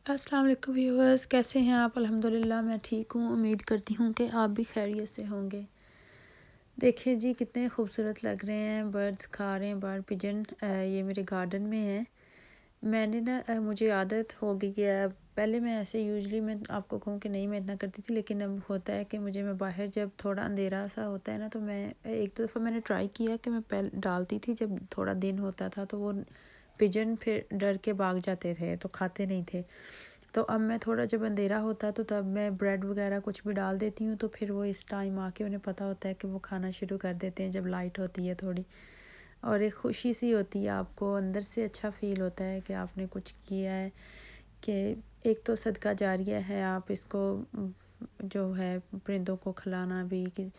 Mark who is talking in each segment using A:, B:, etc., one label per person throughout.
A: अस्सलाम वालेकुम व्यूअर्स, कैसे हैं आप? अल्हम्दुलिल्लाह मैं ठीक हूँ। उम्मीद करती हूँ कि आप भी खैरियत से होंगे। देखिए जी, कितने खूबसूरत लग रहे हैं, बर्ड्स खा रहे हैं, बर्ड पिजन ये मेरे गार्डन में है। मैंने ना मुझे आदत हो गई है। पहले मैं ऐसे यूजुअली मैं आपको कहूँ कि नहीं मैं इतना करती थी, लेकिन अब होता है कि मैं बाहर जब थोड़ा अंधेरा सा होता है ना, तो मैं एक दो दफ़ा मैंने ट्राई किया कि मैं पहले डालती थी जब थोड़ा दिन होता था, तो वो पिजन फिर डर के भाग जाते थे, तो खाते नहीं थे। तो अब मैं थोड़ा जब अंधेरा होता है तो तब मैं ब्रेड वगैरह कुछ भी डाल देती हूँ, तो फिर वो इस टाइम आके उन्हें पता होता है कि वो खाना शुरू कर देते हैं जब लाइट होती है थोड़ी। और एक खुशी सी होती है, आपको अंदर से अच्छा फ़ील होता है कि आपने कुछ किया है, कि एक तो सदका जारिया है, आप इसको जो है परिंदों को खिलाना भी कि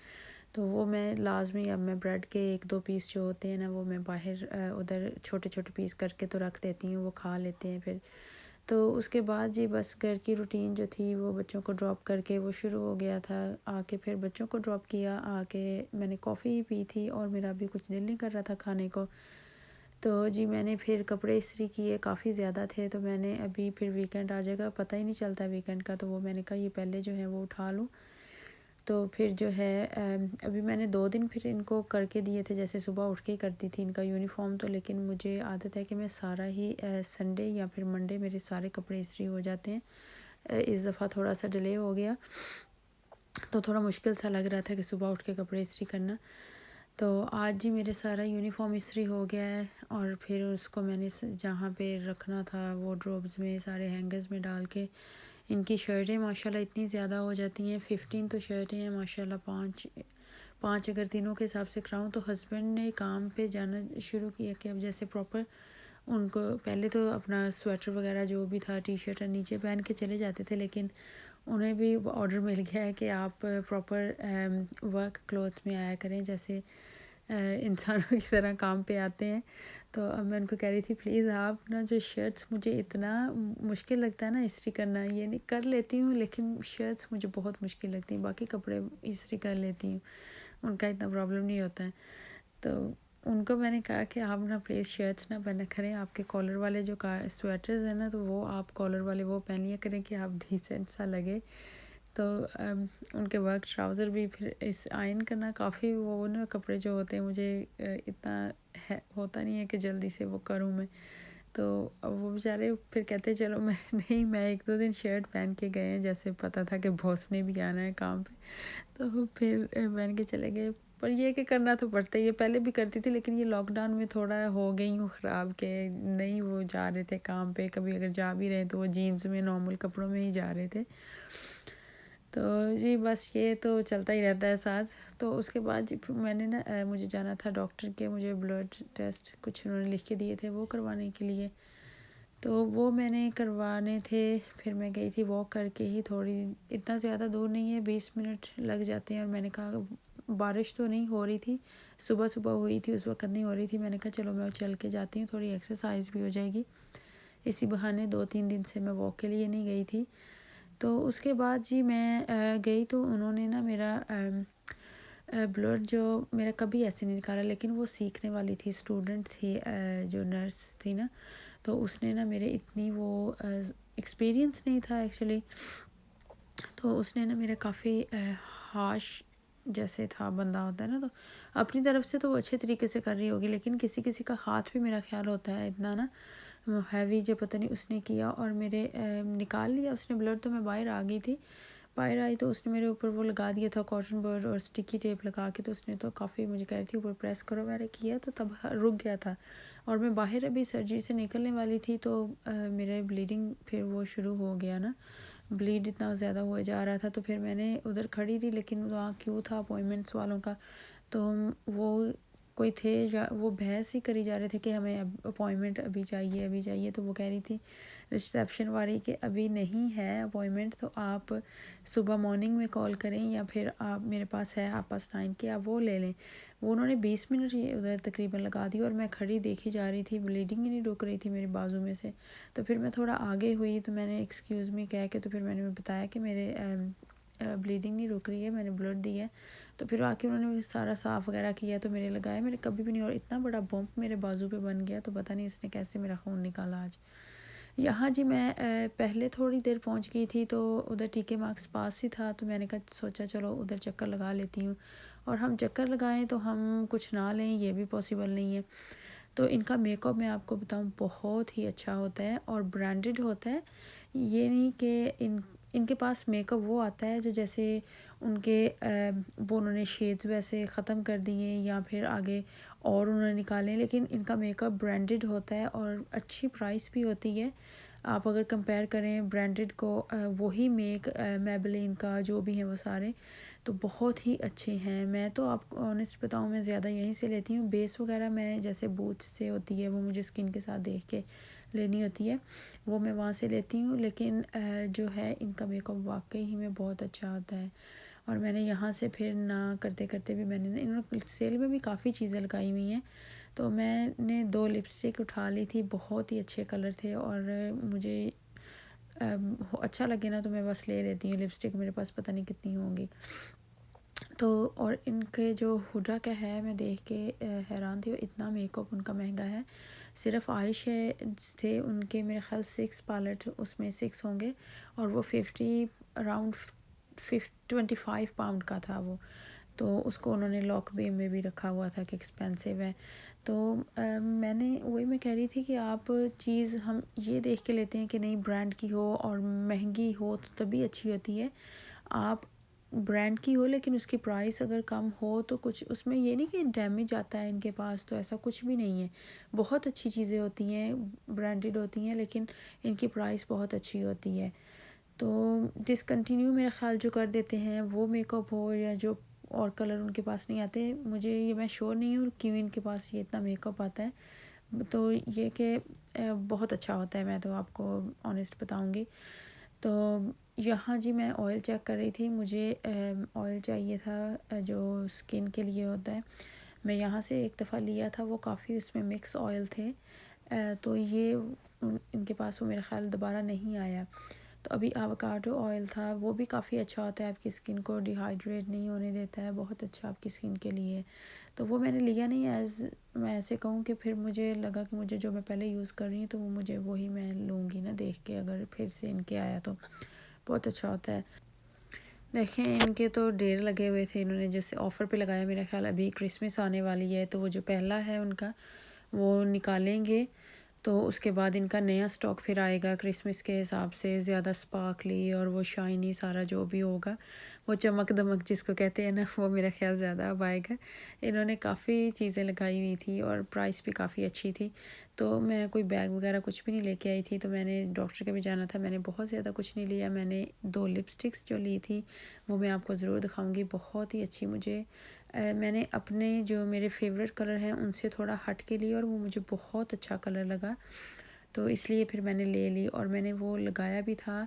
A: तो वो मैं लाज़मी अब मैं ब्रेड के 1-2 पीस जो होते हैं ना, वो मैं बाहर उधर छोटे-छोटे पीस करके तो रख देती हूँ, वो खा लेते हैं फिर। तो उसके बाद जी बस घर की रूटीन जो थी वो बच्चों को ड्रॉप करके वो शुरू हो गया था। आके फिर बच्चों को ड्रॉप किया, आके मैंने कॉफ़ी ही पी थी और मेरा अभी कुछ दिल नहीं कर रहा था खाने को। तो जी मैंने फिर कपड़े इस्त्री किए, काफ़ी ज़्यादा थे, तो मैंने अभी फिर वीकेंड आ जाएगा, पता ही नहीं चलता वीकेंड का, तो वो मैंने कहा ये पहले जो है वो उठा लूँ। तो फिर जो है अभी मैंने 2 दिन फिर इनको करके दिए थे, जैसे सुबह उठ के ही करती थी इनका यूनिफ़ॉर्म तो, लेकिन मुझे आदत है कि मैं सारा ही संडे या फिर मंडे मेरे सारे कपड़े इस्त्री हो जाते हैं। इस दफ़ा थोड़ा-सा डिले हो गया, तो थोड़ा मुश्किल सा लग रहा था कि सुबह उठ के कपड़े इस्त्री करना। तो आज जी मेरे सारा यूनिफ़ॉर्म इस्त्री हो गया है और फिर उसको मैंने जहाँ पे रखना था वार्डरोब्स में सारे हैंगर्स में डाल के इनकी शर्टें माशाल्लाह इतनी ज़्यादा हो जाती हैं। 15 तो शर्टें हैं माशाल्लाह, 5 5 अगर दिनों के हिसाब से कराऊँ तो हस्बैंड ने काम पे जाना शुरू किया कि अब जैसे प्रॉपर उनको पहले तो अपना स्वेटर वगैरह जो भी था टी-शर्ट और नीचे पहन के चले जाते थे, लेकिन उन्हें भी ऑर्डर मिल गया है कि आप प्रॉपर वर्क क्लॉथ में आया करें, जैसे इंसानों की तरह काम पे आते हैं। तो अब मैं उनको कह रही थी प्लीज़ आप ना जो शर्ट्स मुझे इतना मुश्किल लगता है ना इस्त्री करना, ये नहीं कर लेती हूँ लेकिन शर्ट्स मुझे बहुत मुश्किल लगती हैं, बाकी कपड़े इस्त्री कर लेती हूँ, उनका इतना प्रॉब्लम नहीं होता है। तो उनको मैंने कहा कि आप ना प्लीज़ शर्ट्स ना पहना करें, आपके कॉलर वाले जो का स्वेटर्स हैं ना, तो वो आप कॉलर वाले वो पहन लिया करें कि आप डिसेंट सा लगे। तो उनके वर्क ट्राउज़र भी फिर इस आयरन करना काफ़ी वो ना कपड़े जो होते हैं मुझे इतना है होता नहीं है कि जल्दी से वो करूँ मैं। तो अब वो बेचारे फिर कहते चलो मैं नहीं मैं 1-2 दिन शर्ट पहन के गए हैं, जैसे पता था कि बॉस ने भी आना है काम पे, तो फिर पहन के चले गए। पर ये है कि करना तो पड़ता ही है, पहले भी करती थी लेकिन ये लॉकडाउन में थोड़ा हो गई हूँ ख़राब के नहीं वो जा रहे थे काम पे, कभी अगर जा भी रहे तो वो जीन्स में नॉर्मल कपड़ों में ही जा रहे थे। तो जी बस ये तो चलता ही रहता है साथ। तो उसके बाद जी फिर मैंने ना मुझे जाना था डॉक्टर के, मुझे ब्लड टेस्ट कुछ उन्होंने लिख के दिए थे वो करवाने के लिए। तो वो मैंने करवाने थे, फिर मैं गई थी वॉक करके ही, थोड़ी इतना ज़्यादा दूर नहीं है, 20 मिनट लग जाते हैं। और मैंने कहा बारिश तो नहीं हो रही थी, सुबह-सुबह हुई थी, उस वक़्त नहीं हो रही थी। मैंने कहा चलो मैं चल के जाती हूँ, थोड़ी एक्सरसाइज़ भी हो जाएगी। इसी बहाने 2-3 दिन से मैं वॉक के लिए नहीं गई थी। तो उसके बाद जी मैं गई तो उन्होंने ना मेरा ब्लड जो मेरा कभी ऐसे नहीं निकाला, लेकिन वो सीखने वाली थी, स्टूडेंट थी, जो नर्स थी ना, तो उसने ना मेरे इतनी वो एक्सपीरियंस नहीं था एक्चुअली, तो उसने ना मेरा काफ़ी हार्श जैसे था बंदा होता है ना, तो अपनी तरफ से तो वो अच्छे तरीके से कर रही होगी, लेकिन किसी किसी का हाथ भी मेरा ख्याल होता है इतना ना हैवी, जो पता नहीं उसने किया और मेरे निकाल लिया उसने ब्लड, तो मैं बाहर आ गई थी। बाहर आई तो उसने मेरे ऊपर वो लगा दिया था कॉटन बड और स्टिकी टेप लगा के, तो उसने तो काफ़ी मुझे कह रही थी ऊपर प्रेस करो, मैंने किया तो तब रुक गया था। और मैं बाहर अभी सर्जरी से निकलने वाली थी, तो मेरा ब्लीडिंग फिर वो शुरू हो गया ना, ब्लीड इतना ज़्यादा हुआ जा रहा था, तो फिर मैंने उधर खड़ी रही, लेकिन वहाँ क्यों था अपॉइंटमेंट्स वालों का, तो वो कोई थे या वो बहस ही करी जा रहे थे कि हमें अब अपॉइंटमेंट अभी चाहिए अभी चाहिए। तो वो कह रही थी रिसेप्शन वाली कि अभी नहीं है अपॉइंटमेंट, तो आप सुबह मॉर्निंग में कॉल करें या फिर आप मेरे पास है आप पास टाइम के आप वो ले लें। वो उन्होंने 20 मिनट ये उधर तकरीबन लगा दी और मैं खड़ी देखी जा रही थी, ब्लीडिंग ही नहीं रुक रही थी मेरे बाजू में से। तो फिर मैं थोड़ा आगे हुई, तो मैंने एक्सक्यूज़ मी कह के, तो फिर मैंने बताया कि मेरे ब्लीडिंग नहीं रुक रही है, मैंने ब्लड दी है। तो फिर आके उन्होंने सारा साफ़ वगैरह किया, तो मेरे लगाया, मेरे कभी भी नहीं, और इतना बड़ा बम्प मेरे बाजू पे बन गया, तो पता नहीं उसने कैसे मेरा खून निकाला आज। यहाँ जी मैं पहले थोड़ी देर पहुँच गई थी, तो उधर टीके मार्क्स पास ही था, तो मैंने कहा सोचा चलो उधर चक्कर लगा लेती हूँ। और हम चक्कर लगाएं तो हम कुछ ना लें, ये भी पॉसिबल नहीं है। तो इनका मेकअप मैं आपको बताऊँ बहुत ही अच्छा होता है और ब्रांडेड होता है। ये नहीं कि इनके पास मेकअप वो आता है जो जैसे उनके वो उन्होंने शेड्स वैसे ख़त्म कर दिए या फिर आगे और उन्होंने निकाले, लेकिन इनका मेकअप ब्रांडेड होता है और अच्छी प्राइस भी होती है। आप अगर कंपेयर करें ब्रांडेड को, वही मैबलिन का जो भी है वो सारे तो बहुत ही अच्छे हैं। मैं तो आपको ऑनेस्ट बताऊँ, मैं ज़्यादा यहीं से लेती हूँ। बेस वगैरह मैं जैसे बूथ्स से होती है वो मुझे स्किन के साथ देख के लेनी होती है, वो मैं वहाँ से लेती हूँ। लेकिन जो है इनका मेकअप वाकई ही में बहुत अच्छा होता है। और मैंने यहाँ से फिर ना करते करते भी मैंने इन्होंने सेल में भी काफ़ी चीज़ें लगाई हुई हैं, तो मैंने 2 लिपस्टिक उठा ली थी, बहुत ही अच्छे कलर थे और मुझे अच्छा लगे ना तो मैं बस ले लेती हूँ। लिपस्टिक मेरे पास पता नहीं कितनी होंगी। तो और इनके जो हुडा का है मैं देख के हैरान थी, इतना मेकअप उनका महंगा है। सिर्फ आई शेड्स थे उनके, मेरे ख्याल 6 पैलेट उसमें 6 होंगे और वो 50 अराउंड 25 पाउंड का था वो। तो उसको उन्होंने लॉक बे में भी रखा हुआ था कि एक्सपेंसिव है। तो मैंने वही मैं कह रही थी कि आप चीज़ हम ये देख के लेते हैं कि नहीं ब्रांड की हो और महंगी हो तो तभी अच्छी होती है। आप ब्रांड की हो लेकिन उसकी प्राइस अगर कम हो तो कुछ उसमें ये नहीं कि डैमेज आता है इनके पास, तो ऐसा कुछ भी नहीं है। बहुत अच्छी चीज़ें होती हैं, ब्रांडेड होती हैं, लेकिन इनकी प्राइस बहुत अच्छी होती है। तो डिसकंटिन्यू मेरा ख़्याल जो कर देते हैं वो मेकअप हो या जो और कलर उनके पास नहीं आते, मुझे ये मैं श्योर नहीं हूँ क्यों इनके पास ये इतना मेकअप आता है। तो ये कि बहुत अच्छा होता है, मैं तो आपको ऑनेस्ट बताऊँगी। तो यहाँ जी मैं ऑयल चेक कर रही थी, मुझे ऑयल चाहिए था जो स्किन के लिए होता है। मैं यहाँ से एक दफ़ा लिया था, वो काफ़ी उसमें मिक्स ऑयल थे, तो ये इनके पास वो मेरा ख़्याल दोबारा नहीं आया। तो अभी एवोकाडो ऑयल था, वो भी काफ़ी अच्छा होता है, आपकी स्किन को डिहाइड्रेट नहीं होने देता है, बहुत अच्छा आपकी स्किन के लिए। तो वो मैंने लिया नहीं, मैं ऐसे कहूँ कि फिर मुझे लगा कि मुझे जो मैं पहले यूज़ कर रही हूँ तो वो मुझे वही मैं लूँगी ना देख के, अगर फिर से इनके आया तो बहुत अच्छा होता है। देखें इनके तो ढेर लगे हुए थे, इन्होंने जैसे ऑफ़र पे लगाया, मेरा ख़्याल अभी क्रिसमस आने वाली है तो वो जो पहला है उनका वो निकालेंगे, तो उसके बाद इनका नया स्टॉक फिर आएगा क्रिसमस के हिसाब से, ज़्यादा स्पार्कली और वो शाइनी सारा जो भी होगा, वो चमक दमक जिसको कहते हैं ना, वो मेरा ख़्याल ज़्यादा अब आएगा। इन्होंने काफ़ी चीज़ें लगाई हुई थी और प्राइस भी काफ़ी अच्छी थी। तो मैं कोई बैग वगैरह कुछ भी नहीं लेके आई थी, तो मैंने डॉक्टर के भी जाना था, मैंने बहुत ज़्यादा कुछ नहीं लिया। मैंने 2 लिपस्टिक्स जो ली थी वो मैं आपको ज़रूर दिखाऊंगी, बहुत ही अच्छी मुझे मैंने अपने जो मेरे फेवरेट कलर हैं उनसे थोड़ा हट के लिया और वो मुझे बहुत अच्छा कलर लगा, तो इसलिए फिर मैंने ले ली और मैंने वो लगाया भी था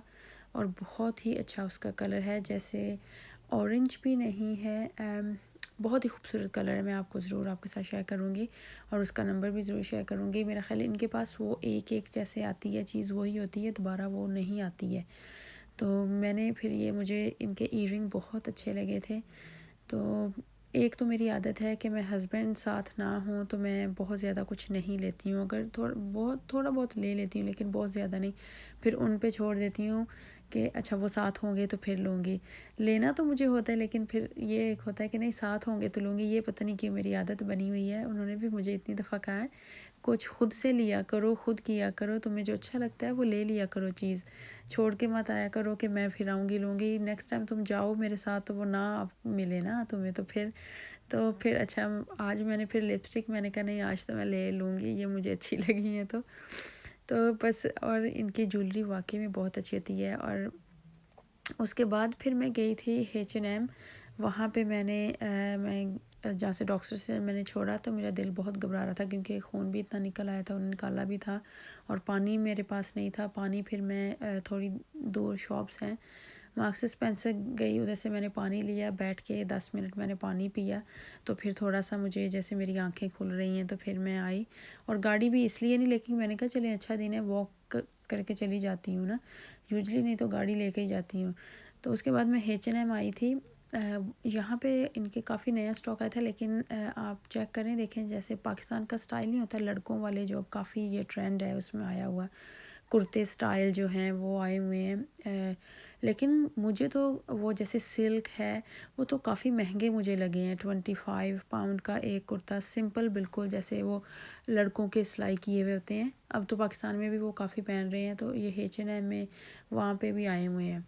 A: और बहुत ही अच्छा उसका कलर है, जैसे ऑरेंज भी नहीं है, बहुत ही खूबसूरत कलर है। मैं आपको ज़रूर आपके साथ शेयर करूँगी और उसका नंबर भी ज़रूर शेयर करूँगी। मेरा ख़्याल इनके पास वो एक एक जैसे आती है चीज़ वही होती है, दोबारा वो नहीं आती है। तो मैंने फिर ये मुझे इनके ईयरिंग बहुत अच्छे लगे थे। तो एक तो मेरी आदत है कि मैं हस्बैंड साथ ना हों तो मैं बहुत ज़्यादा कुछ नहीं लेती हूँ, अगर थोड़ा बहुत ले लेती हूँ लेकिन बहुत ज़्यादा नहीं, फिर उन पे छोड़ देती हूँ कि अच्छा वो साथ होंगे तो फिर लूँगी। लेना तो मुझे होता है लेकिन फिर ये एक होता है कि नहीं साथ होंगे तो लूँगी, ये पता नहीं क्यों मेरी आदत बनी हुई है। उन्होंने भी मुझे इतनी दफ़ा कहा है कुछ खुद से लिया करो, खुद किया करो, तुम्हें जो अच्छा लगता है वो ले लिया करो चीज़, छोड़ के मत आया करो कि मैं फिर आऊँगी लूँगी, नेक्स्ट टाइम तुम जाओ मेरे साथ तो वो ना मिले ना तुम्हें, तो फिर अच्छा आज मैंने फिर लिपस्टिक मैंने कहा नहीं आज तो मैं ले लूँगी, ये मुझे अच्छी लगी है तो बस। और इनकी ज्वेलरी वाकई में बहुत अच्छी होती है। और उसके बाद फिर मैं गई थी H&M, वहाँ पे मैं जहाँ से डॉक्टर से मैंने छोड़ा तो मेरा दिल बहुत घबरा रहा था क्योंकि खून भी इतना निकल आया था, उन्होंने निकाला भी था और पानी मेरे पास नहीं था। पानी फिर मैं थोड़ी दूर शॉप्स हैं, मार्क्स स्पेंसर गई, उधर से मैंने पानी लिया, बैठ के 10 मिनट मैंने पानी पिया, तो फिर थोड़ा सा मुझे जैसे मेरी आंखें खुल रही हैं, तो फिर मैं आई। और गाड़ी भी इसलिए नहीं लेकिन मैंने कहा चले अच्छा दिन है, वॉक करके चली जाती हूँ ना, यूजली नहीं तो गाड़ी लेके ही जाती हूँ। तो उसके बाद मैं H&M आई थी, यहाँ पे इनके काफ़ी नया स्टॉक आया था, लेकिन आप चेक करें देखें जैसे पाकिस्तान का स्टाइल नहीं होता लड़कों वाले, जो काफ़ी ये ट्रेंड है उसमें आया हुआ, कुर्ते स्टाइल जो हैं वो आए हुए हैं। लेकिन मुझे तो वो जैसे सिल्क है वो तो काफ़ी महंगे मुझे लगे हैं। 25 पाउंड का एक कुर्ता, सिंपल बिल्कुल जैसे वो लड़कों के सिलाई किए हुए होते हैं। अब तो पाकिस्तान में भी वो काफ़ी पहन रहे हैं, तो ये H&M में वहाँ पे भी आए हुए हैं,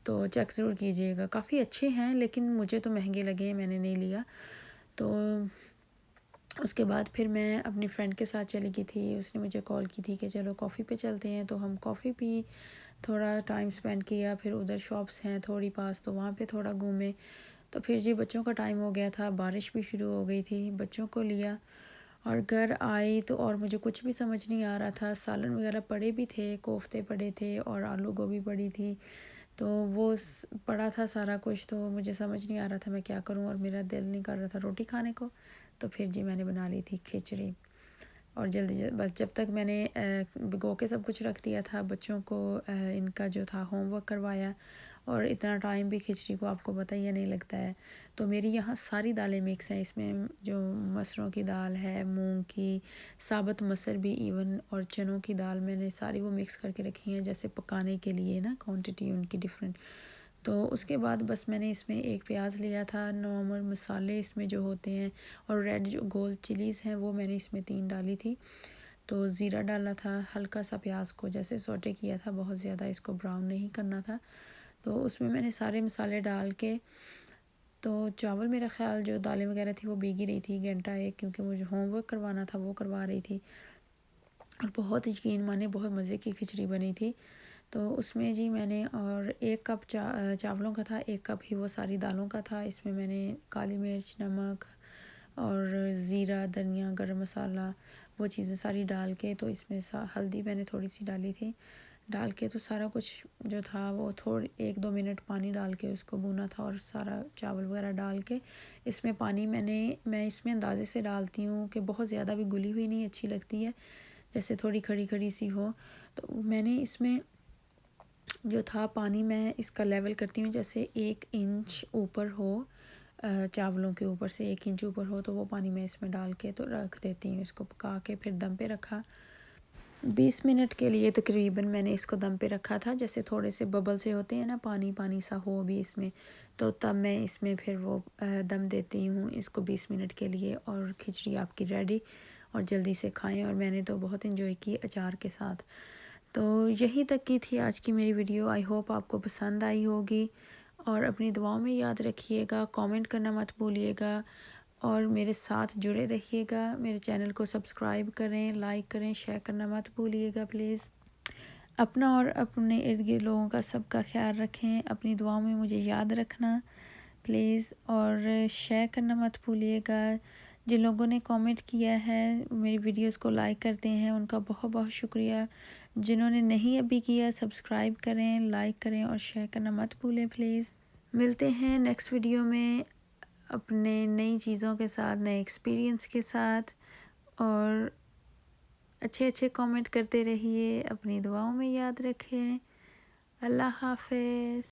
A: तो चेक ज़रूर कीजिएगा। काफ़ी अच्छे हैं लेकिन मुझे तो महंगे लगे हैं, मैंने नहीं लिया। तो उसके बाद फिर मैं अपनी फ्रेंड के साथ चली गई थी। उसने मुझे कॉल की थी कि चलो कॉफ़ी पे चलते हैं, तो हम कॉफ़ी पी, थोड़ा टाइम स्पेंड किया। फिर उधर शॉप्स हैं थोड़ी पास, तो वहाँ पे थोड़ा घूमे। तो फिर जी बच्चों का टाइम हो गया था, बारिश भी शुरू हो गई थी, बच्चों को लिया और घर आई तो और मुझे कुछ भी समझ नहीं आ रहा था। सालन वगैरह पड़े भी थे, कोफ्ते पड़े थे और आलू गोभी पड़ी थी, तो वो पड़ा था सारा कुछ। तो मुझे समझ नहीं आ रहा था मैं क्या करूं, और मेरा दिल नहीं कर रहा था रोटी खाने को। तो फिर जी मैंने बना ली थी खिचड़ी, और जल्दी बस जब तक मैंने भिगो के सब कुछ रख दिया था, बच्चों को इनका जो था होमवर्क करवाया। और इतना टाइम भी खिचड़ी को आपको पता ही नहीं लगता है। तो मेरी यहाँ सारी दालें मिक्स हैं, इसमें जो मसरों की दाल है, मूंग की, साबुत मसर भी इवन, और चनों की दाल, मैंने सारी वो मिक्स करके रखी हैं जैसे पकाने के लिए ना, क्वांटिटी उनकी डिफरेंट। तो उसके बाद बस मैंने इसमें एक प्याज लिया था, नॉर्मल मसाले इसमें जो होते हैं, और रेड जो गोल चिलीज़ हैं वो मैंने इसमें 3 डाली थी। तो ज़ीरा डाला था, हल्का सा प्याज को जैसे सौटे किया था, बहुत ज़्यादा इसको ब्राउन नहीं करना था। तो उसमें मैंने सारे मसाले डाल के, तो चावल मेरा ख्याल जो दालें वगैरह थी वो भीगी रही थी घंटा एक, क्योंकि मुझे होमवर्क करवाना था वो करवा रही थी। और बहुत यकीन माने बहुत मज़े की खिचड़ी बनी थी। तो उसमें जी मैंने, और 1 कप चावलों का था, 1 कप ही वो सारी दालों का था। इसमें मैंने काली मिर्च, नमक और ज़ीरा, धनिया, गरम मसाला, वो चीज़ें सारी डाल के, तो इसमें हल्दी मैंने थोड़ी सी डाली थी, डाल के तो सारा कुछ जो था वो थोड़ी 1-2 मिनट पानी डाल के उसको भूना था, और सारा चावल वगैरह डाल के इसमें पानी मैं इसमें अंदाज़े से डालती हूँ कि बहुत ज़्यादा भी घुली हुई नहीं अच्छी लगती है, जैसे थोड़ी खड़ी खड़ी सी हो। तो मैंने इसमें जो था पानी, मैं इसका लेवल करती हूँ जैसे 1 इंच ऊपर हो, चावलों के ऊपर से 1 इंच ऊपर हो, तो वो पानी मैं इसमें डाल के तो रख देती हूँ। इसको पका के फिर दम पे रखा 20 मिनट के लिए तकरीबन मैंने इसको दम पे रखा था। जैसे थोड़े से बबल से होते हैं ना, पानी पानी सा हो भी इसमें, तो तब मैं इसमें फिर वो दम देती हूँ इसको 20 मिनट के लिए, और खिचड़ी आपकी रेडी, और जल्दी से खाएं। और मैंने तो बहुत इन्जॉय की अचार के साथ। तो यहीं तक की थी आज की मेरी वीडियो। आई होप आपको पसंद आई होगी, और अपनी दुआओं में याद रखिएगा, कमेंट करना मत भूलिएगा, और मेरे साथ जुड़े रहिएगा। मेरे चैनल को सब्सक्राइब करें, लाइक करें, शेयर करना मत भूलिएगा प्लीज़। अपना और अपने इर्द गिर्द लोगों का सबका ख्याल रखें, अपनी दुआओं में मुझे याद रखना प्लीज़, और शेयर करना मत भूलिएगा। जिन लोगों ने कमेंट किया है, मेरी वीडियोस को लाइक करते हैं, उनका बहुत बहुत शुक्रिया। जिन्होंने नहीं अभी किया, सब्सक्राइब करें, लाइक करें और शेयर करना मत भूलें प्लीज़। मिलते हैं नेक्स्ट वीडियो में अपने नई चीज़ों के साथ, नए एक्सपीरियंस के साथ, और अच्छे अच्छे कमेंट करते रहिए, अपनी दुआओं में याद रखें। अल्लाह हाफ़िज़।